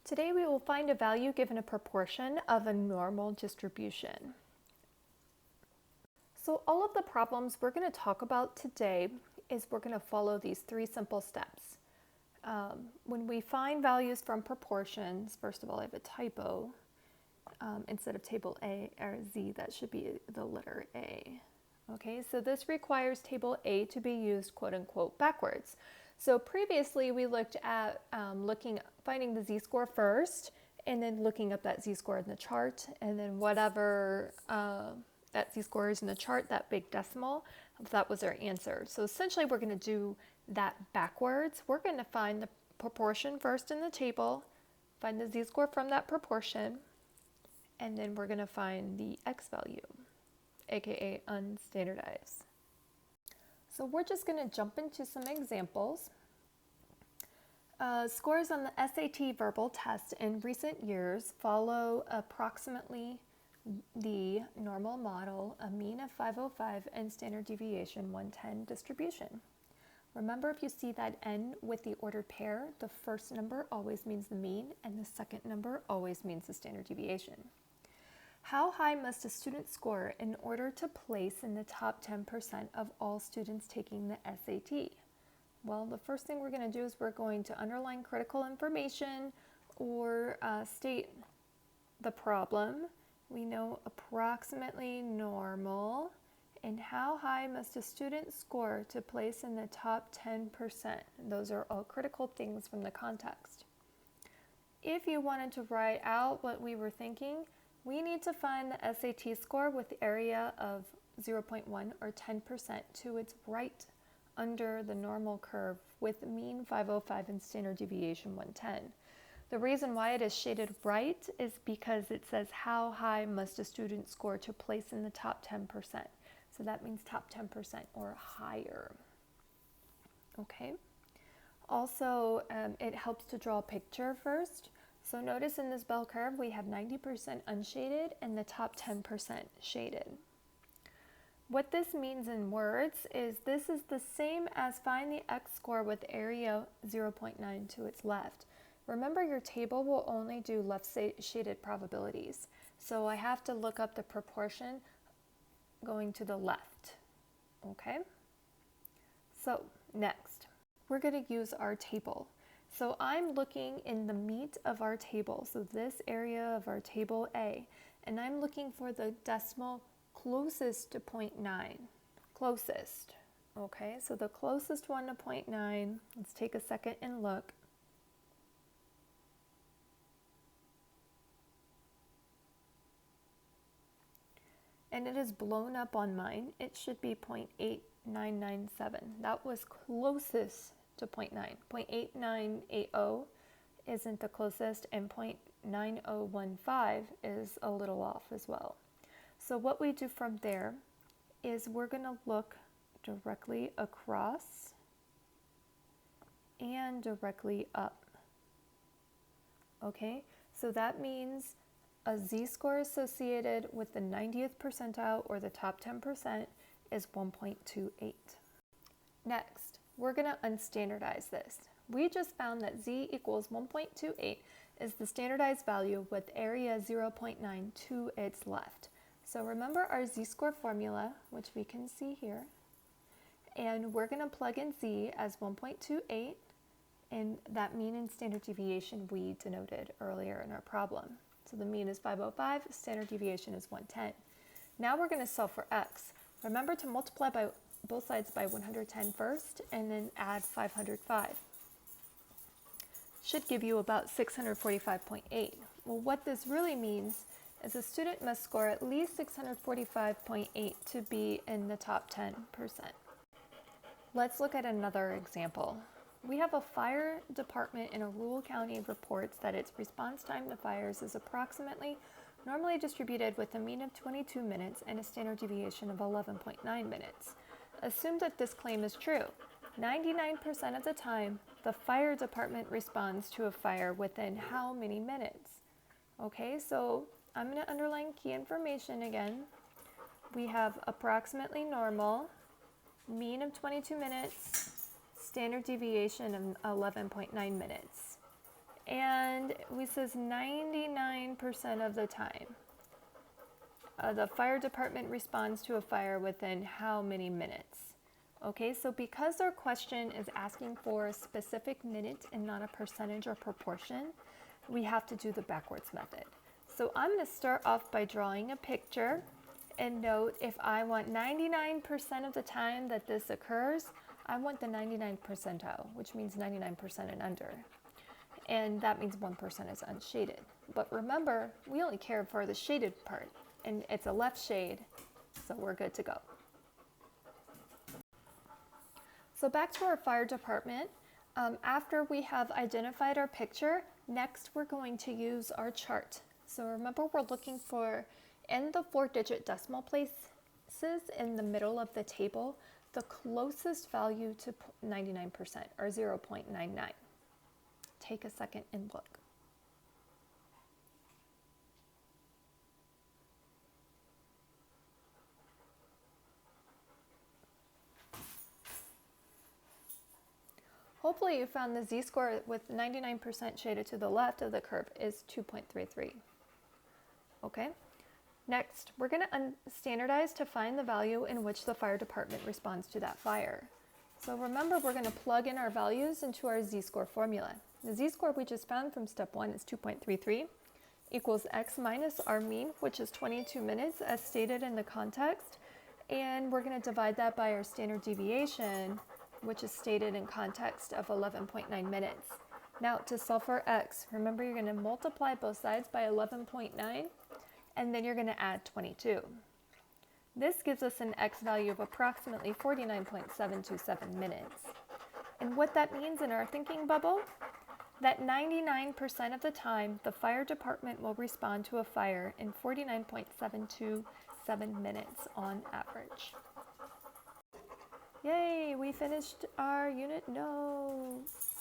Today we will find a value given a proportion of a normal distribution. So all of the problems we're going to talk about today is we're going to follow these three simple steps. When we find values from proportions, first of all I have a typo. Instead of table A or Z, that should be the letter A. Okay, so this requires table A to be used quote unquote backwards. So previously we looked at finding the z-score first and then looking up that z-score in the chart, and then whatever that z-score is in the chart, that big decimal, that was our answer. So essentially we're going to do that backwards. We're going to find the proportion first in the table, find the z-score from that proportion, and then we're going to find the x value, aka unstandardized. So we're just going to jump into some examples. Scores on the SAT verbal test in recent years follow approximately the normal model, a mean of 505 and standard deviation 110 distribution. Remember, if you see that n with the ordered pair, the first number always means the mean and the second number always means the standard deviation. How high must a student score in order to place in the top 10% of all students taking the SAT? Well, the first thing we're going to do is we're going to underline critical information or state the problem. We know approximately normal, and how high must a student score to place in the top 10%? Those are all critical things from the context. If you wanted to write out what we were thinking, we need to find the SAT score with the area of 0.1 or 10% to its right under the normal curve with mean 505 and standard deviation 110. The reason why it is shaded right is because it says how high must a student score to place in the top 10%. So that means top 10% or higher. Okay. Also, it helps to draw a picture first. So notice in this bell curve we have 90% unshaded and the top 10% shaded. What this means in words is this is the same as find the x score with area 0.9 to its left. Remember, your table will only do left shaded probabilities. So I have to look up the proportion going to the left. Okay? So next, we're going to use our table. So I'm looking in the meat of our table, so this area of our table A, and I'm looking for the decimal closest to 0.9. Closest. Okay, so the closest one to 0.9, let's take a second and look. And it is blown up on mine. It should be 0.8997. That was closest to 0.9. 0.8980 isn't the closest, and 0.9015 is a little off as well. So what we do from there is we're going to look directly across and directly up. Okay, so that means a z-score associated with the 90th percentile or the top 10% is 1.28. Next, we're going to unstandardize this. We just found that z equals 1.28 is the standardized value with area 0.9 to its left. So remember our z-score formula, which we can see here, and we're going to plug in z as 1.28, and that mean and standard deviation we denoted earlier in our problem. So the mean is 505, standard deviation is 110. Now we're going to solve for x. Remember to multiply by both sides by 110 first, and then add 505. Should give you about 645.8. Well, what this really means is a student must score at least 645.8 to be in the top 10%. Let's look at another example. We have a fire department in a rural county reports that its response time to fires is approximately normally distributed with a mean of 22 minutes and a standard deviation of 11.9 minutes. Assume that this claim is true. 99% of the time, the fire department responds to a fire within how many minutes? Okay, so I'm going to underline key information again. We have approximately normal, mean of 22 minutes, standard deviation of 11.9 minutes. And we says 99% of the time. The fire department responds to a fire within how many minutes? Okay, so because our question is asking for a specific minute and not a percentage or proportion, we have to do the backwards method. So I'm going to start off by drawing a picture, and note if I want 99% of the time that this occurs, I want the 99th percentile, which means 99% and under. And that means 1% is unshaded. But remember, we only care for the shaded part, and it's a left shade, so we're good to go. So back to our fire department. After we have identified our picture, next we're going to use our chart. So remember, we're looking for, in the 4-digit decimal places in the middle of the table, the closest value to 99%, or 0.99. Take a second and look. Hopefully you found the z-score with 99% shaded to the left of the curve is 2.33. Okay, next we're going to standardize to find the value in which the fire department responds to that fire. So remember, we're going to plug in our values into our z-score formula. The z-score we just found from step 1 is 2.33 equals x minus our mean, which is 22 minutes as stated in the context, and we're going to divide that by our standard deviation, which is stated in context of 11.9 minutes. Now to solve for x, remember you're going to multiply both sides by 11.9 and then you're going to add 22. This gives us an x value of approximately 49.727 minutes. And what that means in our thinking bubble, that 99% of the time the fire department will respond to a fire in 49.727 minutes on average. Yay, we finished our unit notes.